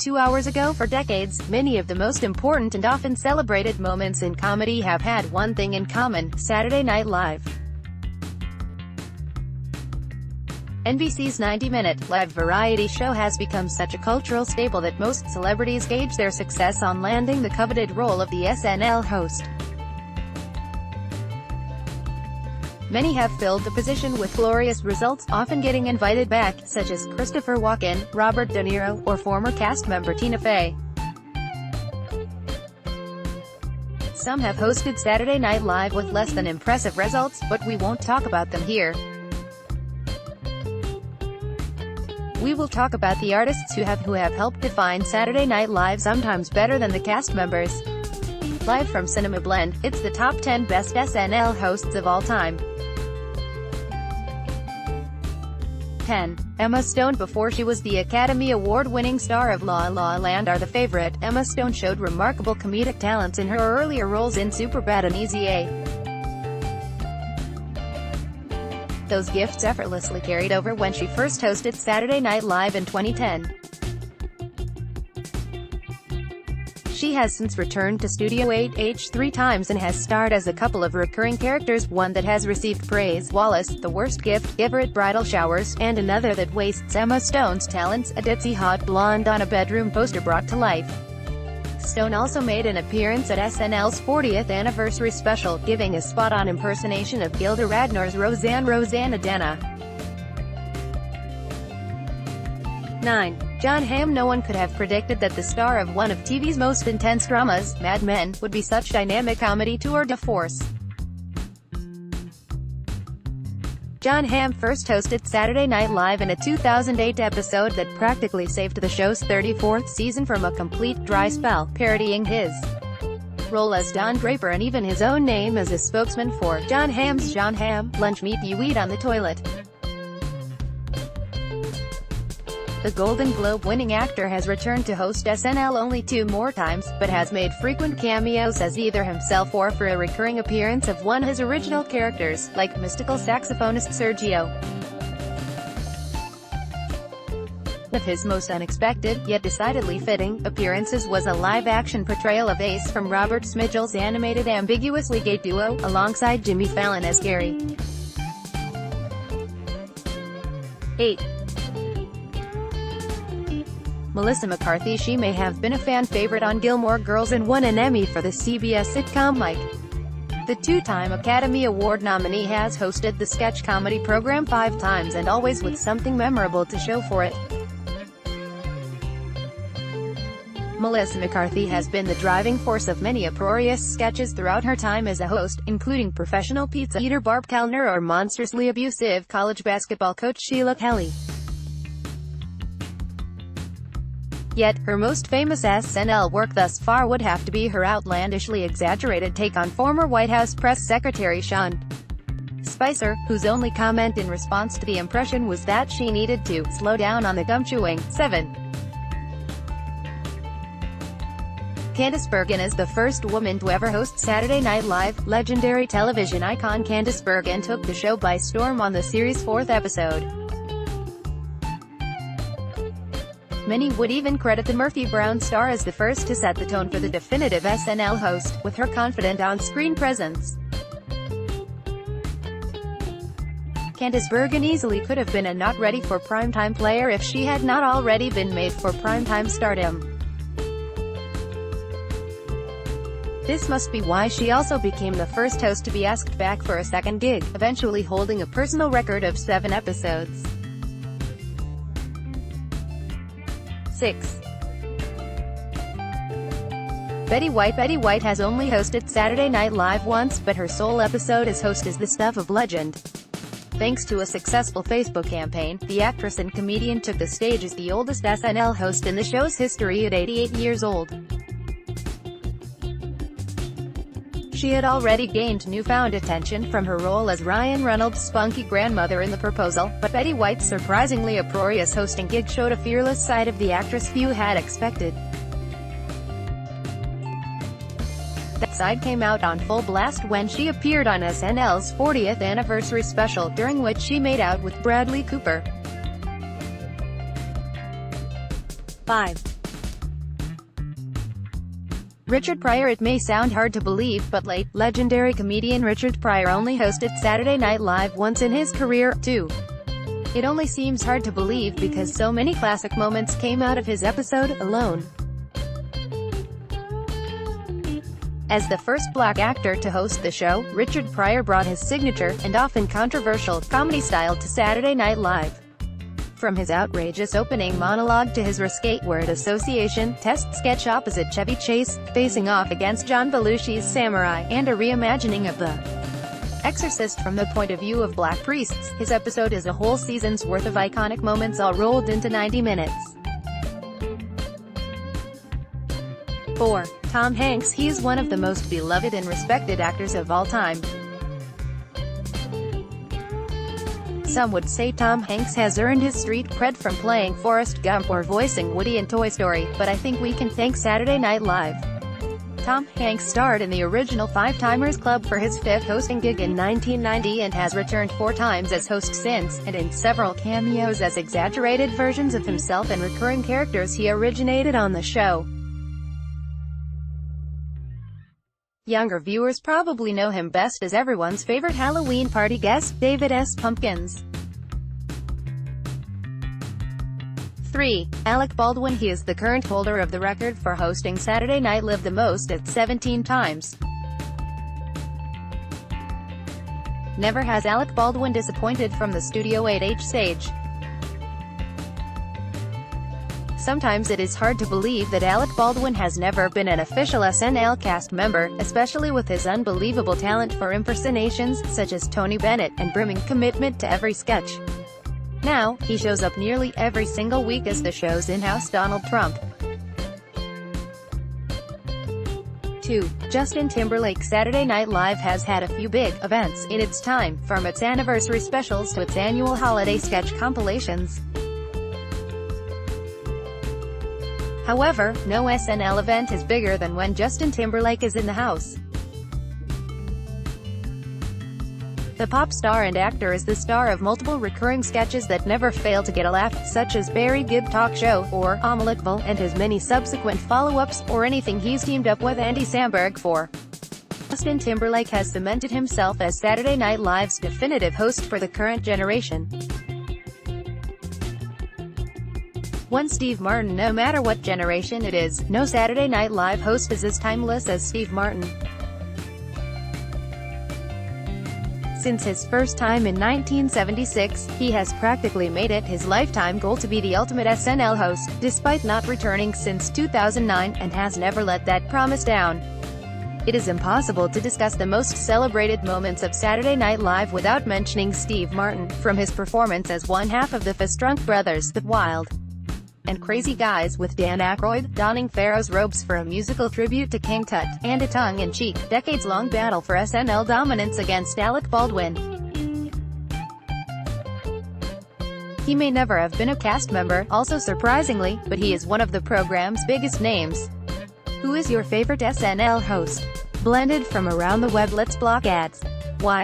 2 hours ago. For decades, many of the most important and often celebrated moments in comedy have had one thing in common: Saturday Night Live. NBC's 90-minute, live variety show has become such a cultural staple that most celebrities gauge their success on landing the coveted role of the SNL host. Many have filled the position with glorious results, often getting invited back, such as Christopher Walken, Robert De Niro, or former cast member Tina Fey. Some have hosted Saturday Night Live with less than impressive results, but we won't talk about them here. We will talk about the artists who have helped define Saturday Night Live, sometimes better than the cast members. Live from Cinema Blend, it's the top 10 best SNL hosts of all time. 10. Emma Stone. Before she was the Academy Award-winning star of La La Land are the favorite, Emma Stone showed remarkable comedic talents in her earlier roles in Superbad and Easy A. Those gifts effortlessly carried over when she first hosted Saturday Night Live in 2010. She has since returned to Studio 8H 3 times and has starred as a couple of recurring characters, one that has received praise, Wallace, the worst gift giver at bridal showers, and another that wastes Emma Stone's talents, a ditzy hot blonde on a bedroom poster brought to life. Stone also made an appearance at SNL's 40th anniversary special, giving a spot-on impersonation of Gilda Radner's Roseanne. 9. Jon Hamm. No one could have predicted that the star of one of TV's most intense dramas, Mad Men, would be such dynamic comedy tour de force. Jon Hamm first hosted Saturday Night Live in a 2008 episode that practically saved the show's 34th season from a complete dry spell, parodying his role as Don Draper and even his own name as a spokesman for Jon Hamm's Jon Hamm lunch meat you eat on the toilet. The Golden Globe-winning actor has returned to host SNL only 2 more times, but has made frequent cameos as either himself or for a recurring appearance of one of his original characters, like mystical saxophonist Sergio. One of his most unexpected, yet decidedly fitting, appearances was a live-action portrayal of Ace from Robert Smigel's animated ambiguously gay duo, alongside Jimmy Fallon as Gary. 8. Melissa McCarthy. She may have been a fan favorite on Gilmore Girls and won an Emmy for the CBS sitcom Mike. The 2-time Academy Award nominee has hosted the sketch comedy program 5 times and always with something memorable to show for it. Melissa McCarthy has been the driving force of many uproarious sketches throughout her time as a host, including professional pizza eater Barb Kellner or monstrously abusive college basketball coach Sheila Kelly. Yet, her most famous SNL work thus far would have to be her outlandishly exaggerated take on former White House Press Secretary Sean Spicer, whose only comment in response to the impression was that she needed to slow down on the gum chewing. 7. Candice Bergen is the first woman to ever host Saturday Night Live. Legendary television icon Candice Bergen took the show by storm on the series' 4th episode. Many would even credit the Murphy Brown star as the first to set the tone for the definitive SNL host, with her confident on-screen presence. Candice Bergen easily could have been a not-ready-for-primetime player if she had not already been made for primetime stardom. This must be why she also became the first host to be asked back for a second gig, eventually holding a personal record of 7 episodes. 6. Betty White. Betty White has only hosted Saturday Night Live once, but her sole episode as host is the stuff of legend. Thanks to a successful Facebook campaign, the actress and comedian took the stage as the oldest SNL host in the show's history at 88 years old. She had already gained newfound attention from her role as Ryan Reynolds' spunky grandmother in The Proposal, but Betty White's surprisingly uproarious hosting gig showed a fearless side of the actress few had expected. That side came out on full blast when she appeared on SNL's 40th anniversary special, during which she made out with Bradley Cooper. 5. Richard Pryor. It may sound hard to believe, but legendary comedian Richard Pryor only hosted Saturday Night Live once in his career, too. It only seems hard to believe because so many classic moments came out of his episode alone. As the first black actor to host the show, Richard Pryor brought his signature, and often controversial, comedy style to Saturday Night Live. From his outrageous opening monologue to his risque word association test sketch opposite Chevy Chase, facing off against John Belushi's Samurai, and a reimagining of The Exorcist from the point of view of black priests, his episode is a whole season's worth of iconic moments all rolled into 90 minutes. 4. Tom Hanks. He is one of the most beloved and respected actors of all time. Some would say Tom Hanks has earned his street cred from playing Forrest Gump or voicing Woody in Toy Story, but I think we can thank Saturday Night Live. Tom Hanks starred in the original Five-Timers Club for his fifth hosting gig in 1990 and has returned 4 times as host since, and in several cameos as exaggerated versions of himself and recurring characters he originated on the show. Younger viewers probably know him best as everyone's favorite Halloween party guest, David S. Pumpkins. 3. Alec Baldwin. He is the current holder of the record for hosting Saturday Night Live the most at 17 times. Never has Alec Baldwin disappointed from the Studio 8H stage. Sometimes it is hard to believe that Alec Baldwin has never been an official SNL cast member, especially with his unbelievable talent for impersonations, such as Tony Bennett, and brimming commitment to every sketch. Now, he shows up nearly every single week as the show's in-house Donald Trump. 2. Justin Timberlake. Saturday Night Live has had a few big events in its time, from its anniversary specials to its annual holiday sketch compilations. However, no SNL event is bigger than when Justin Timberlake is in the house. The pop star and actor is the star of multiple recurring sketches that never fail to get a laugh, such as Barry Gibb Talk Show, or Omeleteville, and his many subsequent follow-ups, or anything he's teamed up with Andy Samberg for. Justin Timberlake has cemented himself as Saturday Night Live's definitive host for the current generation. 1. Steve Martin. No matter what generation it is, no Saturday Night Live host is as timeless as Steve Martin. Since his first time in 1976, he has practically made it his lifetime goal to be the ultimate SNL host, despite not returning since 2009, and has never let that promise down. It is impossible to discuss the most celebrated moments of Saturday Night Live without mentioning Steve Martin, from his performance as one half of the Festrunk Brothers, The Wild and Crazy Guys with Dan Aykroyd, donning Pharaoh's robes for a musical tribute to King Tut, and a tongue-in-cheek, decades-long battle for SNL dominance against Alec Baldwin. He may never have been a cast member, also surprisingly, but he is one of the program's biggest names. Who is your favorite SNL host? Blended from around the web. Let's block ads. Why?